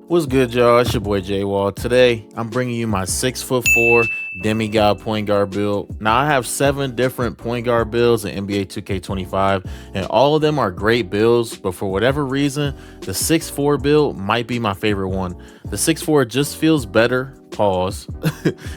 What's good, y'all? It's your boy J Wall. Today, I'm bringing you my 6'4" demigod point guard build. Now, I have 7 different point guard builds in NBA 2K25, and all of them are great builds. But for whatever reason, the 6'4" build might be my favorite one. The 6'4" just feels better. Pause.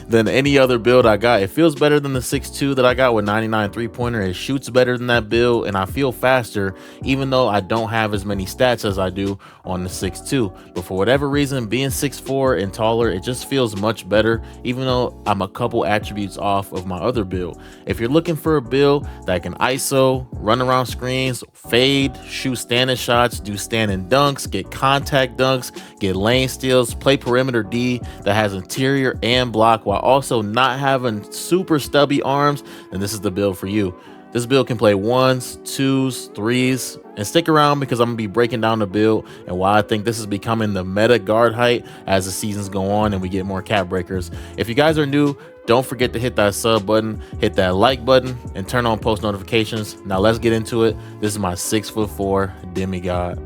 Than any other build I got. It feels better than the 6'2" that I got with 99 3-pointer. It shoots better than that build, and I feel faster, even though I don't have as many stats as I do on the 6'2". But for whatever reason, being 6'4" and taller, it just feels much better, even though I'm a couple attributes off of my other build. If you're looking for a build that can ISO, run around screens, fade, shoot standing shots, do standing dunks, get contact dunks, get lane steals, play perimeter D that has interior and block while also not having super stubby arms, then this is the build for you. This build can play 1s, 2s, 3s, and stick around because I'm going to be breaking down the build and why I think this is becoming the meta guard height as the seasons go on and we get more cap breakers. If you guys are new, don't forget to hit that sub button, hit that like button, and turn on post notifications. Now let's get into it. This is my 6'4" demigod.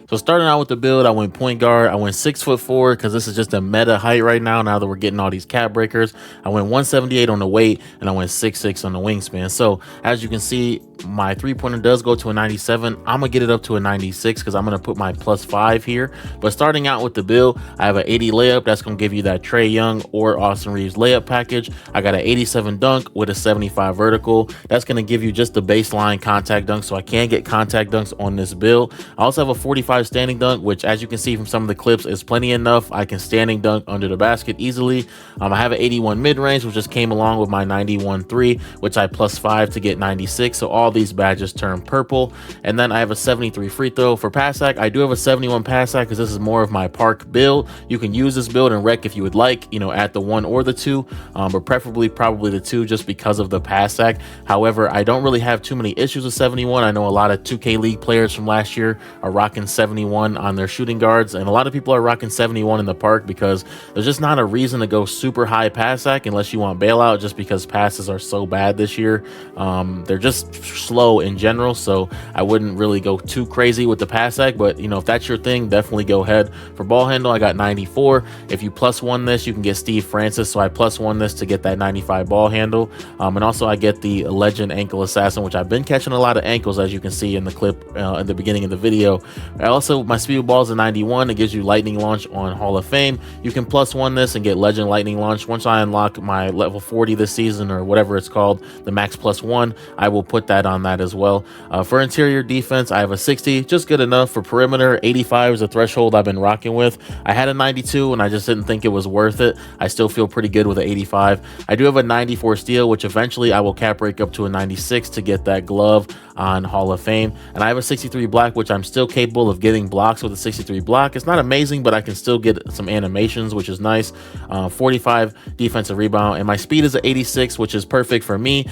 So starting out with the build, I went point guard. I went 6'4" because this is just a meta height right now. Now that we're getting all these cap breakers, I went 178 on the weight and I went 6'6" on the wingspan. So as you can see, my 3-pointer does go to a 97. I'm gonna get it up to a 96 because I'm gonna put my +5 here. But starting out with the build, I have an 80 layup. That's gonna give you that Trae Young or Austin Reeves layup package. I got an 87 dunk with a 75 vertical. That's gonna give you just the baseline contact dunk, so I can get contact dunks on this build. I also have a 45 standing dunk, which as you can see from some of the clips is plenty enough. I can standing dunk under the basket easily. I have an 81 mid-range, which just came along with my 91 3, which I +5 to get 96. So all these badges turn purple. And then I have a 73 free throw. For pass hack, I do have a 71 pass hack because this is more of my park build. You can use this build in rec if you would like, at the 1 or the 2, but preferably probably the 2 just because of the pass hack. However, I don't really have too many issues with 71. I know a lot of 2K League players from last year are rocking 71 on their shooting guards, and a lot of people are rocking 71 in the park because there's just not a reason to go super high pass hack unless you want bailout, just because passes are so bad this year. They're just slow in general, so I wouldn't really go too crazy with the pass hack. But if that's your thing, definitely go ahead. For ball handle, I got 94. If you +1 this, you can get Steve Francis, so I +1 this to get that 95 ball handle. And also I get the legend ankle assassin, which I've been catching a lot of ankles, as you can see in the clip at the beginning of the video. Also, my speed ball is a 91. It gives you lightning launch on Hall of Fame. You can +1 this and get legend lightning launch. Once I unlock my level 40 this season, or whatever it's called, the max +1, I will put that on that as well. For interior defense, I have a 60, just good enough. For perimeter, 85 is a threshold I've been rocking with. I had a 92 and I just didn't think it was worth it. I still feel pretty good with an 85. I do have a 94 steal, which eventually I will cap break up to a 96 to get that glove on Hall of Fame. And I have a 63 block, which I'm still capable of getting blocks with a 63 block. It's not amazing, but I can still get some animations, which is nice. 45 defensive rebound, and my speed is an 86, which is perfect for me.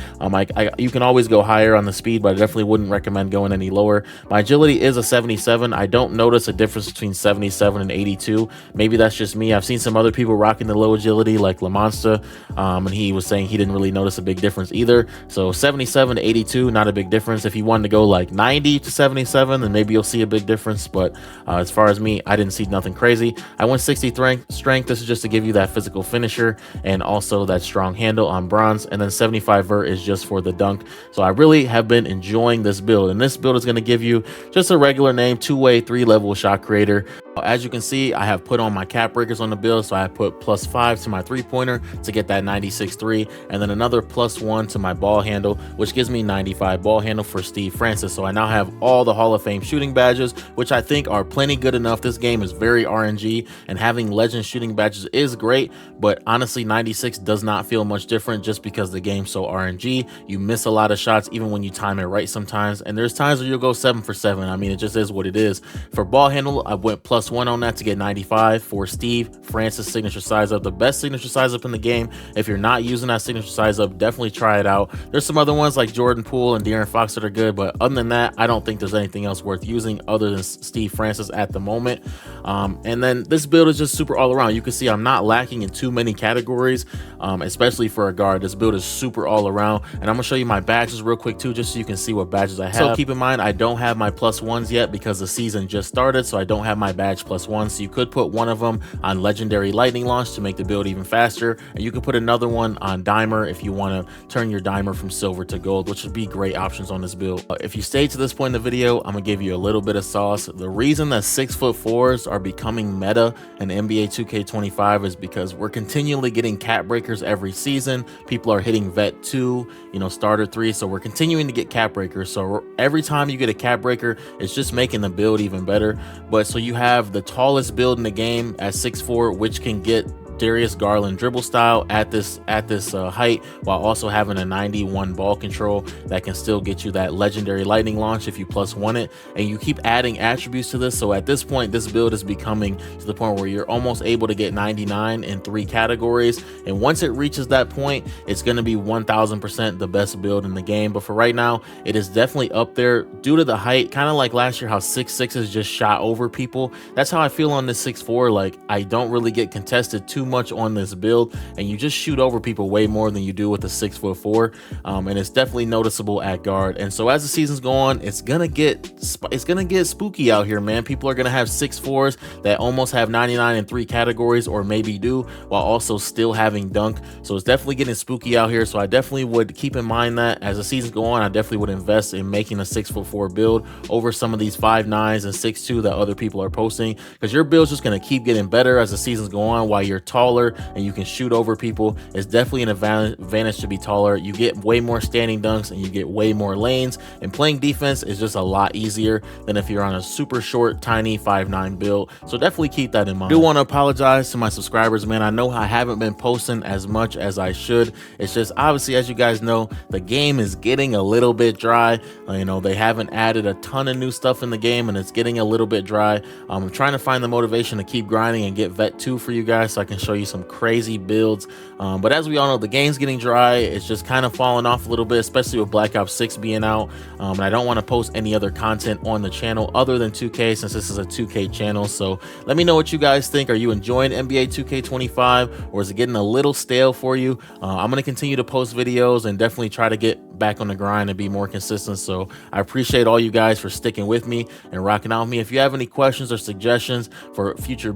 You can always go higher on the speed, but I definitely wouldn't recommend going any lower. My agility is a 77. I don't notice a difference between 77 and 82. Maybe that's just me. I've seen some other people rocking the low agility, like Lamonsta, and he was saying he didn't really notice a big difference either. So 77 to 82, not a big difference. If you wanted to go like 90 to 77, then maybe you'll see a big difference. But as far as me, I didn't see nothing crazy. I went 60 strength. This is just to give you that physical finisher and also that strong handle on bronze. And then 75 vert is just for the dunk. So I really have been enjoying this build. And this build is going to give you just a regular name, 2-way, 3-level shot creator. As you can see, I have put on my cap breakers on the build. So I put +5 to my 3-pointer to get that 96 3, and then another +1 to my ball handle, which gives me 95 ball handle for Steve Francis. So I now have all the Hall of Fame shooting badges, which I think are plenty good enough. This game is very RNG, and having legend shooting badges is great, but honestly 96 does not feel much different just because the game's so RNG. You miss a lot of shots even when you time it right sometimes, and there's times where you'll go 7 for 7. I mean, it just is what it is. For ball handle, I went +1 on that to get 95 for Steve Francis signature size up, the best signature size up in the game. If you're not using that signature size up, definitely try it out. There's some other ones like Jordan Poole and De'Aaron Fox that are good, but other than that, I don't think there's anything else worth using other than Steve Francis at the moment. And then this build is just super all around. You can see I'm not lacking in too many categories, especially for a guard. This build is super all around, and I'm gonna show you my badges real quick too, just so you can see what badges I have. So keep in mind, I don't have my +1s yet because the season just started, so I don't have my badge +1. So you could put one of them on legendary lightning launch to make the build even faster, and you could put another one on dimer if you want to turn your dimer from silver to gold, which would be great options on this build. If you stayed to this point in the video, I'm gonna give you a little bit of sauce. The reason that 6'4" are becoming meta in NBA 2K25 is because we're continually getting cap breakers every season. People are hitting vet 2, you know, starter 3, so we're continuing to get cap breakers. So every time you get a cap breaker, it's just making the build even better. But so you have the tallest build in the game at 6'4", which can get Darius Garland dribble style at this height, while also having a 91 ball control that can still get you that legendary lightning launch if you +1 it. And you keep adding attributes to this, so at this point this build is becoming to the point where you're almost able to get 99 in 3 categories, and once it reaches that point, it's going to be 1000% the best build in the game. But for right now, it is definitely up there due to the height, kind of like last year how 6'6" just shot over people. That's how I feel on this 6'4". Like, I don't really get contested too much on this build, and you just shoot over people way more than you do with a 6'4", and it's definitely noticeable at guard. And so as the seasons go on, it's gonna get spooky out here, man. People are gonna have 6'4s that almost have 99 in 3 categories, or maybe do, while also still having dunk. So it's definitely getting spooky out here. So I definitely would keep in mind that as the seasons go on, I definitely would invest in making a 6'4" build over some of these 5'9s and 6'2 that other people are posting, because your build's just gonna keep getting better as the seasons go on. While you're taller and you can shoot over people, it's definitely an advantage to be taller. You get way more standing dunks and you get way more lanes, and playing defense is just a lot easier than if you're on a super short tiny 5'9 build. So definitely keep that in mind. I do want to apologize to my subscribers, man. I know I haven't been posting as much as I should. It's just, obviously, as you guys know, the game is getting a little bit dry. You know, they haven't added a ton of new stuff in the game, and it's getting a little bit dry. I'm trying to find the motivation to keep grinding and get vet 2 for you guys, so I can show you some crazy builds. But as we all know, the game's getting dry. It's just kind of falling off a little bit, especially with Black Ops 6 being out. And I don't want to post any other content on the channel other than 2K, since this is a 2K channel. So let me know what you guys think. Are you enjoying NBA 2K25, or is it getting a little stale for you? I'm going to continue to post videos and definitely try to get back on the grind and be more consistent. So I appreciate all you guys for sticking with me and rocking out with me. If you have any questions or suggestions for future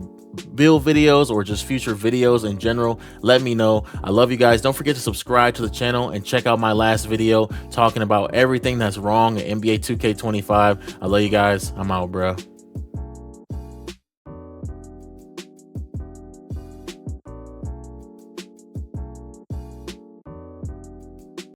build videos or just future videos in general, let me know. I love you guys. Don't forget to subscribe to the channel and check out my last video talking about everything that's wrong in NBA 2K25. I love you guys. I'm out, bro.